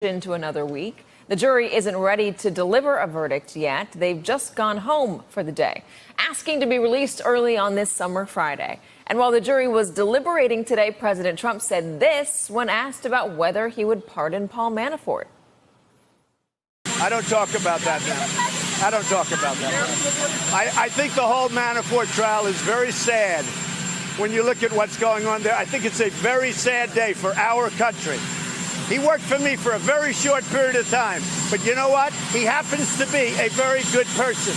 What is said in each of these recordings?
into another week. The jury isn't ready to deliver a verdict yet. They've just gone home for the day, asking to be released early on this summer Friday. And while the jury was deliberating today, President Trump said this when asked about whether he would pardon Paul Manafort. I don't talk about that now. I don't talk about that. I think the whole Manafort trial is very sad. When you look at what's going on there, I think it's a very sad day for our country. He worked for me for a very short period of time. But you know what? He happens to be a very good person.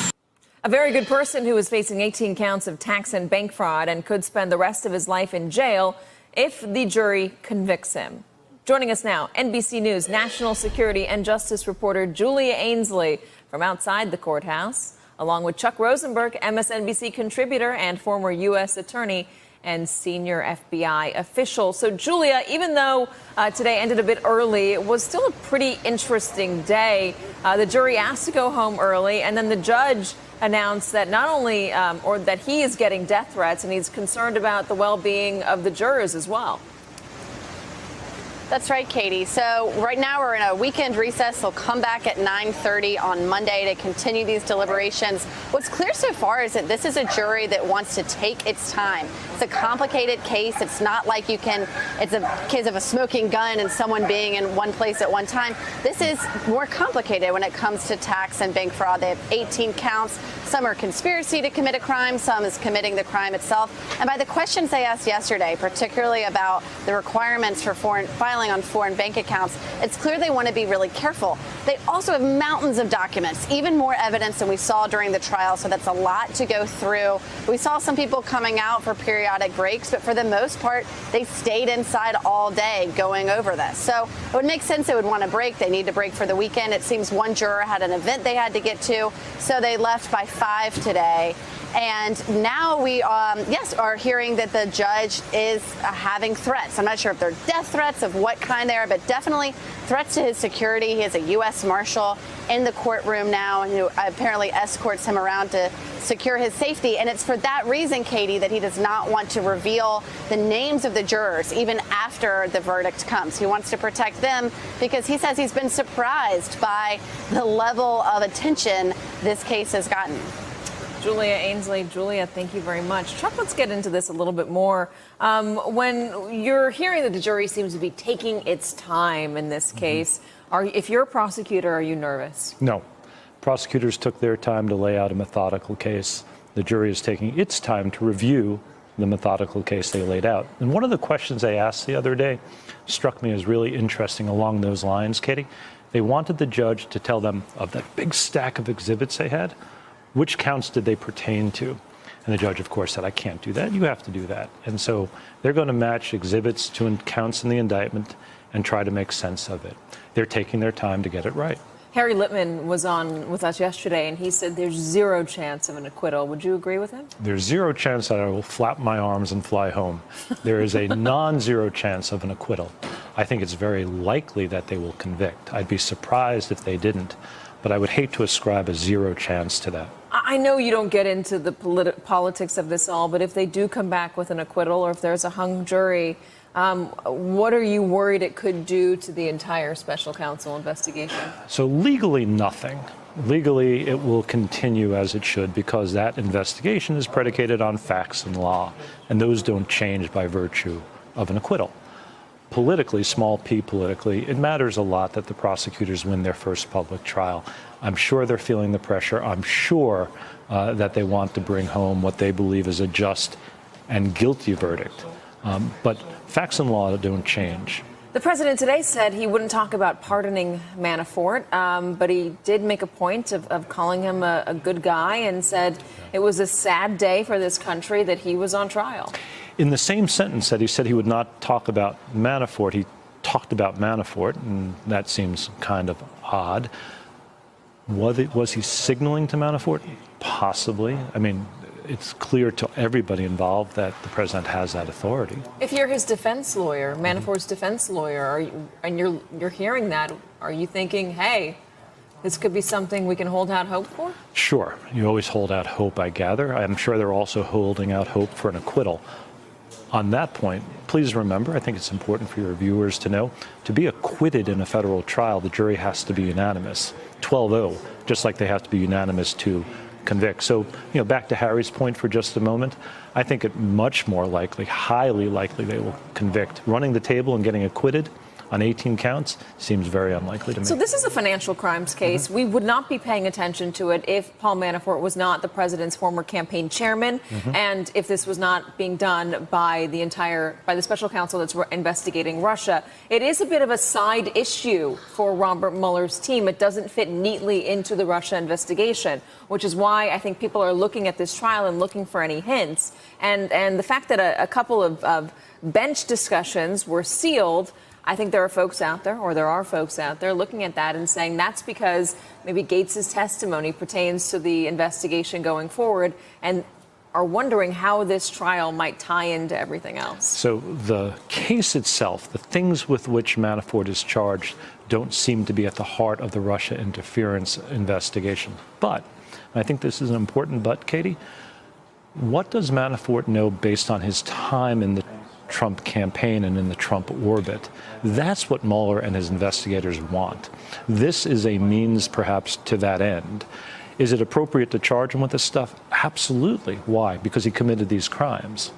A very good person who is facing 18 counts of tax and bank fraud and could spend the rest of his life in jail if the jury convicts him. Joining us now, NBC News national security and justice reporter Julia Ainsley from outside the courthouse, along with Chuck Rosenberg, MSNBC contributor and former U.S. attorney and senior FBI official. So, Julia, even though today ended a bit early, it was still a pretty interesting day. The jury asked to go home early, and then the judge announced that not only or that he is getting death threats, and he's concerned about the well-being of the jurors as well. That's right, Katie. So right now we're in a weekend recess. They'll come back at 9:30 on Monday to continue these deliberations. What's clear so far is that this is a jury that wants to take its time. It's a complicated case. It's not like it's a case of a smoking gun and someone being in one place at one time. This is more complicated when it comes to tax and bank fraud. They have 18 counts. Some are conspiracy to commit a crime. Some is committing the crime itself. And by the questions they asked yesterday, particularly about the requirements for filing on foreign bank accounts, it's clear they want to be really careful. They also have mountains of documents, even more evidence than we saw during the trial, so that's a lot to go through. We saw some people coming out for periodic breaks, but for the most part, they stayed inside all day going over this. So it would make sense they would want to break. They need to break for the weekend. It seems one juror had an event they had to get to, so they left by 5 today. And now we, are hearing that the judge is having threats. I'm not sure if they're death threats, of what kind they are, but definitely threats to his security. He has a U.S. Marshal in the courtroom now who apparently escorts him around to secure his safety. And it's for that reason, Katie, that he does not want to reveal the names of the jurors even after the verdict comes. He wants to protect them because he says he's been surprised by the level of attention this case has gotten. Julia Ainsley. Julia, thank you very much. Chuck, let's get into this a little bit more. When you're hearing that the jury seems to be taking its time in this case, if you're a prosecutor, are you nervous? No. Prosecutors took their time to lay out a methodical case. The jury is taking its time to review the methodical case they laid out. And one of the questions they asked the other day struck me as really interesting along those lines, Katie. They wanted the judge to tell them of that big stack of exhibits they had, which counts did they pertain to? And the judge, of course, said, I can't do that. You have to do that. And so they're going to match exhibits to counts in the indictment and try to make sense of it. They're taking their time to get it right. Harry Littman was on with us yesterday, and he said there's zero chance of an acquittal. Would you agree with him? There's zero chance that I will flap my arms and fly home. There is a non-zero chance of an acquittal. I think it's very likely that they will convict. I'd be surprised if they didn't, but I would hate to ascribe a zero chance to that. I know you don't get into the politics of this all, but if they do come back with an acquittal or if there's a hung jury, what are you worried it could do to the entire special counsel investigation? So legally, nothing. Legally, it will continue as it should because that investigation is predicated on facts and law, and those don't change by virtue of an acquittal. Politically, small p politically, it matters a lot that the prosecutors win their first public trial. I'm sure they're feeling the pressure. I'm sure that they want to bring home what they believe is a just and guilty verdict. But facts and law don't change. The president today said he wouldn't talk about pardoning Manafort, but he did make a point of calling him a good guy and said it was a sad day for this country that he was on trial. In the same sentence that he said he would not talk about Manafort, he talked about Manafort, and that seems kind of odd. Was he signaling to Manafort? Possibly. I mean, it's clear to everybody involved that the president has that authority. If you're his defense lawyer, Manafort's defense lawyer, and you're hearing that, are you thinking, hey, this could be something we can hold out hope for? Sure. You always hold out hope, I gather. I'm sure they're also holding out hope for an acquittal. On that point, please remember, I think it's important for your viewers to know, to be acquitted acquitted in a federal trial, the jury has to be unanimous, 12-0, just like they have to be unanimous to convict. So, back to Harry's point for just a moment, I think it much more likely, highly likely, they will convict. Running the table and getting acquitted on 18 counts seems very unlikely to me. So this is a financial crimes case. We would not be paying attention to it if Paul Manafort was not the president's former campaign chairman, and if this was not being done by the special counsel that's investigating Russia. It is a bit of a side issue for Robert Mueller's team. It doesn't fit neatly into the Russia investigation, which is why I think people are looking at this trial and looking for any hints. And the fact that a couple of bench discussions were sealed, I think there are folks out there looking at that and saying that's because maybe Gates's testimony pertains to the investigation going forward and are wondering how this trial might tie into everything else. So the case itself, the things with which Manafort is charged, don't seem to be at the heart of the Russia interference investigation. But, and I think this is an important but, Katie, what does Manafort know based on his time in the Trump campaign and in the Trump orbit? That's what Mueller and his investigators want. This is a means, perhaps, to that end. Is it appropriate to charge him with this stuff? Absolutely. Why? Because he committed these crimes.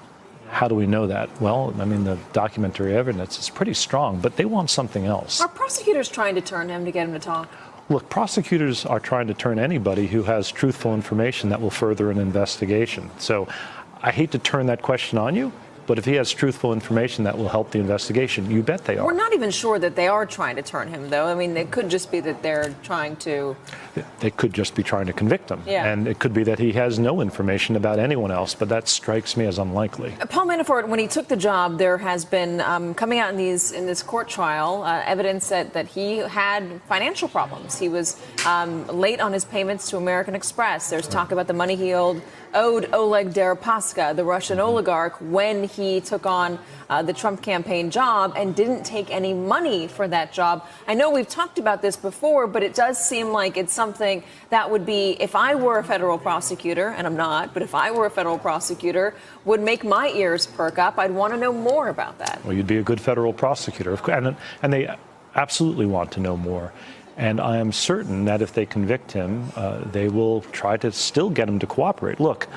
How do we know that? Well, I mean, the documentary evidence is pretty strong, but they want something else. Are prosecutors trying to turn him to get him to talk? Look, prosecutors are trying to turn anybody who has truthful information that will further an investigation. So I hate to turn that question on you, but if he has truthful information that will help the investigation, you bet they are. We're not even sure that they are trying to turn him, though. I mean, it could just be that they're trying to... They could just be trying to convict him. Yeah. And it could be that he has no information about anyone else, but that strikes me as unlikely. Paul Manafort, when he took the job, there has been, coming out in this court trial, evidence that he had financial problems. He was late on his payments to American Express. There's talk about the money he owed Oleg Deripaska, the Russian oligarch, when he took on the Trump campaign job and didn't take any money for that job. I know we've talked about this before, but it does seem like it's something that would be, if I were a federal prosecutor, and I'm not, but if I were a federal prosecutor, would make my ears perk up. I'd want to know more about that. Well, you'd be a good federal prosecutor, and they absolutely want to know more. And I am certain that if they convict him, they will try to still get him to cooperate. Look,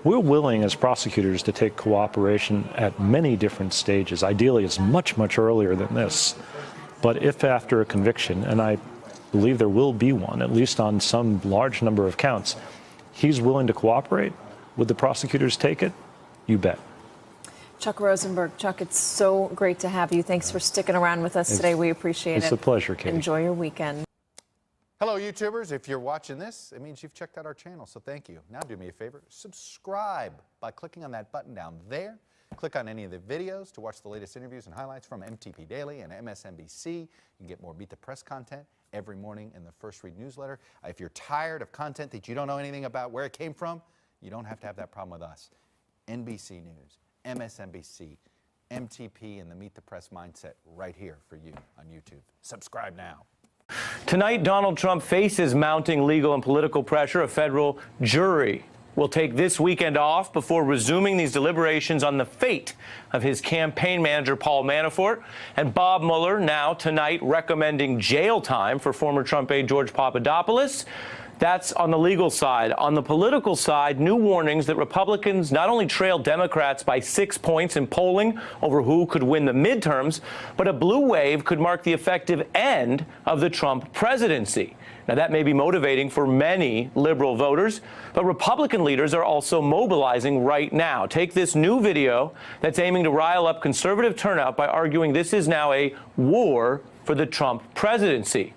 we're willing as prosecutors to take cooperation at many different stages. Ideally, it's much, much earlier than this. But if after a conviction, and I believe there will be one, at least on some large number of counts, he's willing to cooperate, would the prosecutors take it? You bet. Chuck Rosenberg. Chuck, it's so great to have you. Thanks for sticking around with us today. We appreciate it. It's a pleasure, Katie. Enjoy your weekend. Hello, YouTubers. If you're watching this, it means you've checked out our channel, so thank you. Now do me a favor, subscribe by clicking on that button down there. Click on any of the videos to watch the latest interviews and highlights from MTP Daily and MSNBC. You can get more Beat the Press content every morning in the First Read newsletter. If you're tired of content that you don't know anything about where it came from, you don't have to have that problem with us. NBC News, MSNBC, MTP, and the Meet the Press mindset right here for you on YouTube. Subscribe now. Tonight, Donald Trump faces mounting legal and political pressure. A federal jury will take this weekend off before resuming these deliberations on the fate of his campaign manager, Paul Manafort. And Bob Mueller now tonight recommending jail time for former Trump aide George Papadopoulos. That's on the legal side. On the political side, new warnings that Republicans not only trail Democrats by 6 points in polling over who could win the midterms, but a blue wave could mark the effective end of the Trump presidency. Now, that may be motivating for many liberal voters, but Republican leaders are also mobilizing right now. Take this new video that's aiming to rile up conservative turnout by arguing this is now a war for the Trump presidency.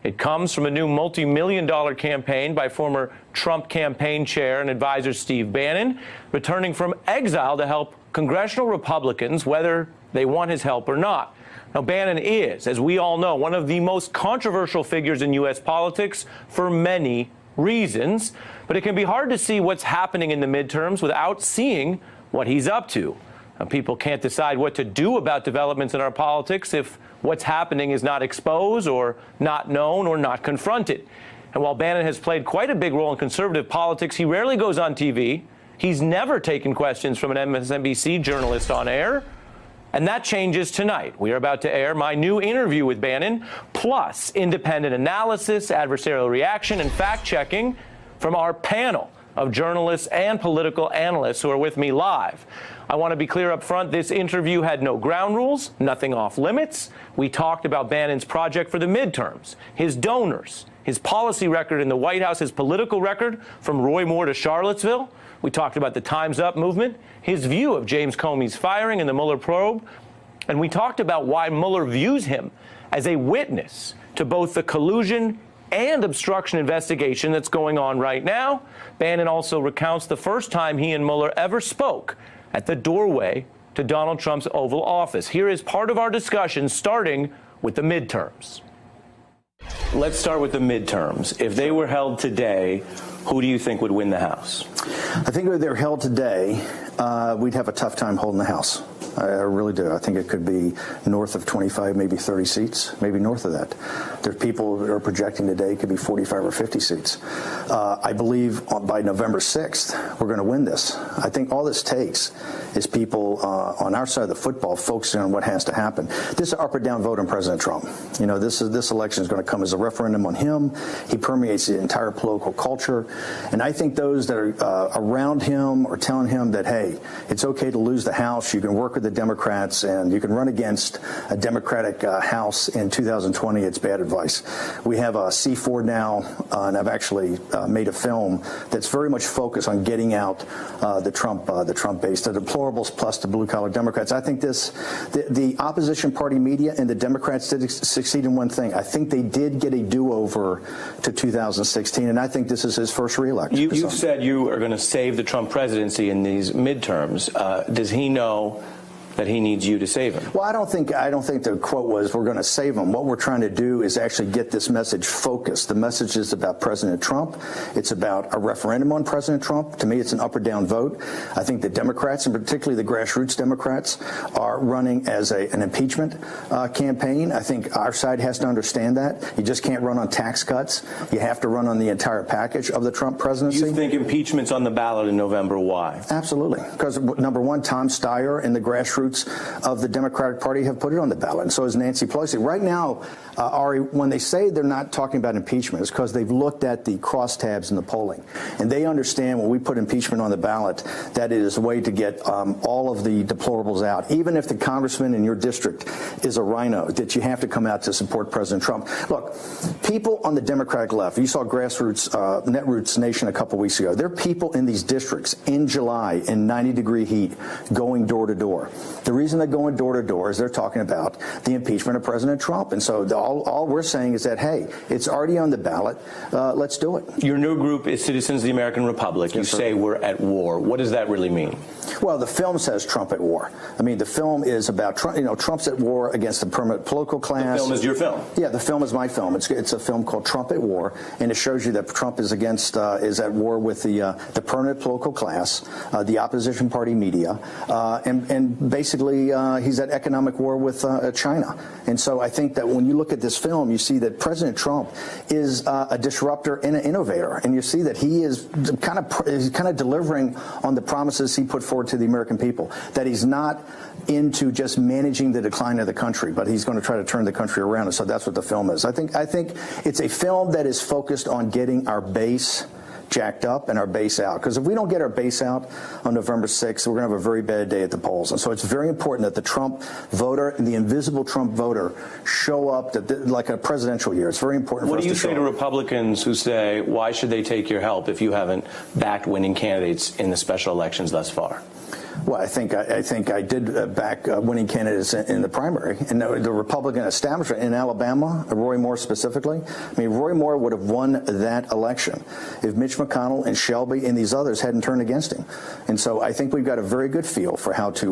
It comes from a new multi-million-dollar campaign by former Trump campaign chair and advisor Steve Bannon, returning from exile to help congressional Republicans, whether they want his help or not. Now, Bannon is, as we all know, one of the most controversial figures in U.S. politics for many reasons, but it can be hard to see what's happening in the midterms without seeing what he's up to. Now, people can't decide what to do about developments in our politics if what's happening is not exposed or not known or not confronted. And while Bannon has played quite a big role in conservative politics, he rarely goes on TV. He's never taken questions from an MSNBC journalist on air. And that changes tonight. We are about to air my new interview with Bannon, plus independent analysis, adversarial reaction, and fact-checking from our panel of journalists and political analysts who are with me live. I want to be clear up front, this interview had no ground rules, nothing off limits. We talked about Bannon's project for the midterms, his donors, his policy record in the White House, his political record from Roy Moore to Charlottesville. We talked about the Time's Up movement, his view of James Comey's firing and the Mueller probe. And we talked about why Mueller views him as a witness to both the collusion and obstruction investigation that's going on right now. Bannon also recounts the first time he and Mueller ever spoke at the doorway to Donald Trump's Oval Office. Here is part of our discussion, starting with the midterms. Let's start with the midterms. If they were held today, who do you think would win the House? I think if they're held today, we'd have a tough time holding the House. I really do. I think it could be north of 25, maybe 30 seats, maybe north of that. There's people that are projecting today it could be 45 or 50 seats. I believe by November 6th, we're going to win this. I think all this takes is people on our side of the football focusing on what has to happen. This is an up or down vote on President Trump. You know, this election is going to come as a referendum on him. He permeates the entire political culture. And I think those that are around him are telling him that, hey, it's okay to lose the House. You can work with the Democrats and you can run against a Democratic House in 2020. It's bad advice. We have a C4 now, and I've actually made a film that's very much focused on getting out the Trump base, the deplorables plus the blue-collar Democrats. I think the opposition party media and the Democrats did succeed in one thing. I think they did get a do-over to 2016, and I think this is his first re-election. You've said you are going to save the Trump presidency in these midterms. Does he know that he needs you to save him? Well, I don't think the quote was we're going to save him. What we're trying to do is actually get this message focused. The message is about President Trump. It's about a referendum on President Trump. To me, it's an up or down vote. I think the Democrats, and particularly the grassroots Democrats, are running as an impeachment campaign. I think our side has to understand that. You just can't run on tax cuts. You have to run on the entire package of the Trump presidency. You think impeachment's on the ballot in November? Why? Absolutely. Because, number one, Tom Steyer and the grassroots of the Democratic Party have put it on the ballot, and so is Nancy Pelosi. Right now, Ari, when they say they're not talking about impeachment, it's because they've looked at the crosstabs in the polling, and they understand when we put impeachment on the ballot that it is a way to get all of the deplorables out. Even if the congressman in your district is a rhino, that you have to come out to support President Trump. Look, people on the Democratic left, you saw grassroots, Netroots Nation a couple weeks ago. There are people in these districts in July in 90-degree heat going door to door. The reason they're going door to door is they're talking about the impeachment of President Trump. And so all we're saying is that, hey, it's already on the ballot. Let's do it. Your new group is Citizens of the American Republic. You say we're at war. What does that really mean? Well, the film says Trump at war. I mean, the film is about Trump. You know, Trump's at war against the permanent political class. The film is your film. Yeah, the film is my film. It's a film called Trump at War, and it shows you that Trump is is at war with the permanent political class, the opposition party media, and basically he's at economic war with China. And so I think that when you look at this film, you see that President Trump is a disruptor and an innovator, and you see that he is kind of delivering on the promises he put forward to the American people, that he's not into just managing the decline of the country, but he's going to try to turn the country around. And so that's what the film is. I think it's a film that is focused on getting our base jacked up and our base out. Because if we don't get our base out on November 6th, we're going to have a very bad day at the polls. And so it's very important that the Trump voter and the invisible Trump voter show up like a presidential year. It's very important for us to show up. What do you say to Republicans who say, why should they take your help if you haven't backed winning candidates in the special elections thus far? Well, I think I did back winning candidates in the primary. And the Republican establishment in Alabama, Roy Moore specifically, I mean, Roy Moore would have won that election if Mitch McConnell and Shelby and these others hadn't turned against him. And so I think we've got a very good feel for how to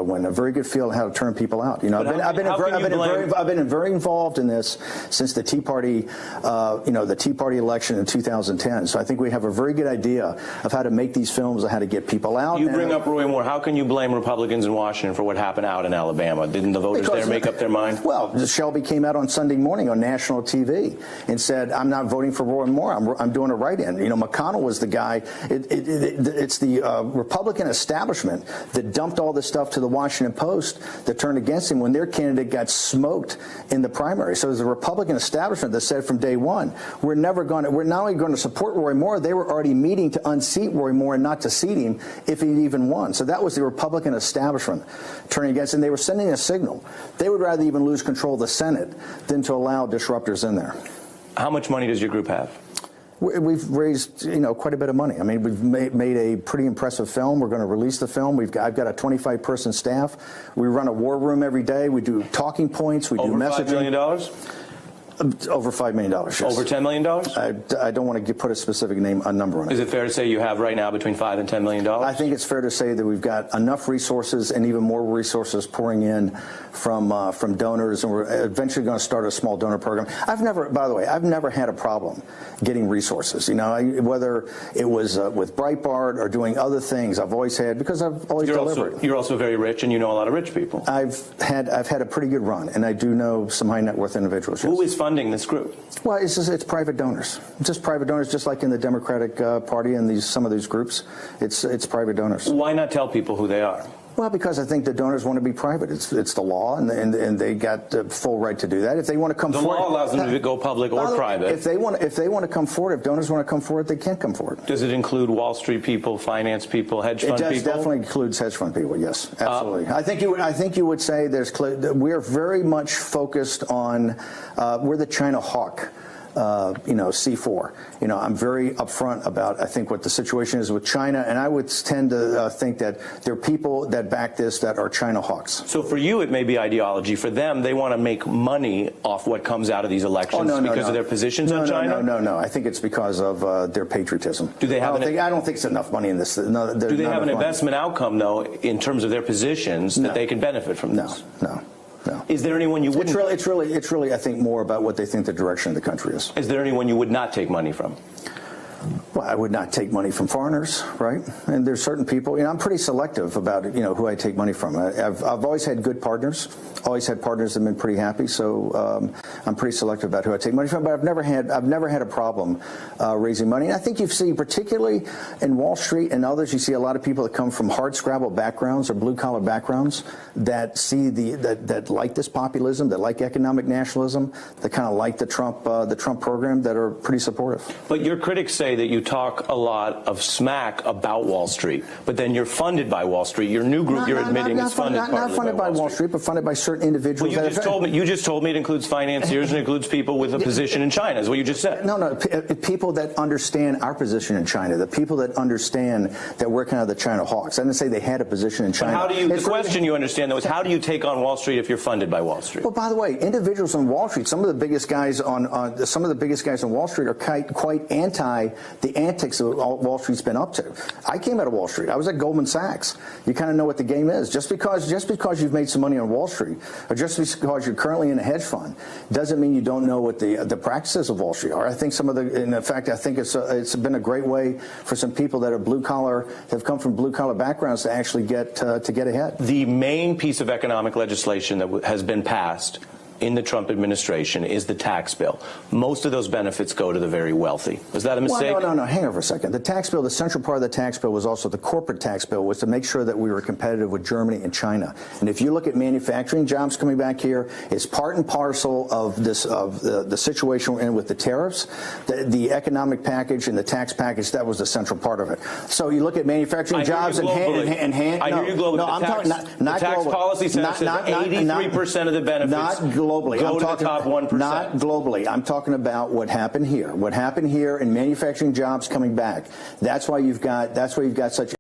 win, a very good feel of how to turn people out. You know, I've been very involved in this since the Tea Party, the Tea Party election in 2010. So I think we have a very good idea of how to make these films and how to get people out. You bring up Roy Moore. how can you blame Republicans in Washington for what happened out in Alabama? Didn't the voters there make up their mind? Well, Shelby came out on Sunday morning on national TV and said, I'm not voting for Roy Moore. I'm doing a write-in. You know, McConnell was the guy. It's the Republican establishment that dumped all this stuff to the Washington Post that turned against him when their candidate got smoked in the primary. So it was the Republican establishment that said from day one, we're not only going to support Roy Moore, they were already meeting to unseat Roy Moore and not to seat him if he'd even won. So that was the Republican establishment turning against, and they were sending a signal. They would rather even lose control of the Senate than to allow disruptors in there. How much money does your group have? We've raised, quite a bit of money. I mean, we've made a pretty impressive film. We're going to release the film. I've got a 25-person staff. We run a war room every day. We do talking points. We do messaging. $5 million? Over $5 million, yes. Over $10 million? I don't want to put a specific a number on it. Is it fair to say you have right now between $5 and $10 million? I think it's fair to say that we've got enough resources and even more resources pouring in from donors, and we're eventually going to start a small donor program. By the way, I've never had a problem getting resources. Whether it was with Breitbart or doing other things, I've always had, because I've always delivered. You're also very rich, and you know a lot of rich people. I've had a pretty good run, and I do know some high net worth individuals. Who is funding this group? Well, it's private donors. It's just private donors, just like in the Democratic Party and some of these groups. It's private donors. Why not tell people who they are? Well, because I think the donors want to be private. It's the law, and they got the full right to do that. If they want to come forward, the law allows them to go public or private. If they want to come forward, if donors want to come forward, they can come forward. Does it include Wall Street people, finance people, hedge fund people? It definitely includes hedge fund people. Yes, absolutely. I think you would say we are very much focused on we're the China hawk. C4. I'm very upfront about, I think, what the situation is with China, and I would tend to think that there are people that back this that are China hawks. So for you, it may be ideology. For them, they want to make money off what comes out of these elections because of their positions on China? No. I think it's because of their patriotism. Do they have I don't think it's enough money in this. Do they have an investment outcome, though, in terms of their positions that they can benefit from this? No. Is there anyone you wouldn't? It's really, I think, more about what they think the direction of the country is. Is there anyone you would not take money from? Well, I would not take money from foreigners, right? And there's certain people. I'm pretty selective about who I take money from. I've always had good partners. Always had partners that have been pretty happy. So I'm pretty selective about who I take money from. But I've never had a problem raising money. And I think you see, particularly in Wall Street and others, you see a lot of people that come from hardscrabble backgrounds or blue collar backgrounds that see that like this populism, that like economic nationalism, that kind of like the Trump program, that are pretty supportive. But your critics say that you talk a lot of smack about Wall Street, but then you're funded by Wall Street. Your new group, you're admitting, is funded not funded by Wall Street, but funded by certain individuals. Well, you just told me it includes financiers and includes people with a position in China, is what you just said. No, people that understand our position in China, the people that understand that we're kind of the China hawks. I didn't say they had a position in China. But the question you understand, though, is how do you take on Wall Street if you're funded by Wall Street? Well, by the way, individuals on Wall Street, some of the biggest guys on Wall Street are quite anti the antics that Wall Street's been up to. I came out of Wall Street. I was at Goldman Sachs. You kind of know what the game is. Just because you've made some money on Wall Street, or just because you're currently in a hedge fund, doesn't mean you don't know what the practices of Wall Street are. I think in fact, I think it's been a great way for some people that are blue collar, have come from blue collar backgrounds to actually get ahead. The main piece of economic legislation that has been passed in the Trump administration is the tax bill. Most of those benefits go to the very wealthy. Was that a mistake? Well, no. Hang on for a second. The tax bill, the central part of the tax bill was also the corporate tax bill, was to make sure that we were competitive with Germany and China. And if you look at manufacturing jobs coming back here, it's part and parcel of this the situation we're in with the tariffs, the economic package and the tax package. That was the central part of it. So you look at manufacturing jobs and hand. I hear you globally. No, I'm talking not the tax global. policy says 83% of the benefits. Not globally. Go to the top 1%. Not globally. I'm talking about what happened here. What happened here in manufacturing jobs coming back. That's why you've got such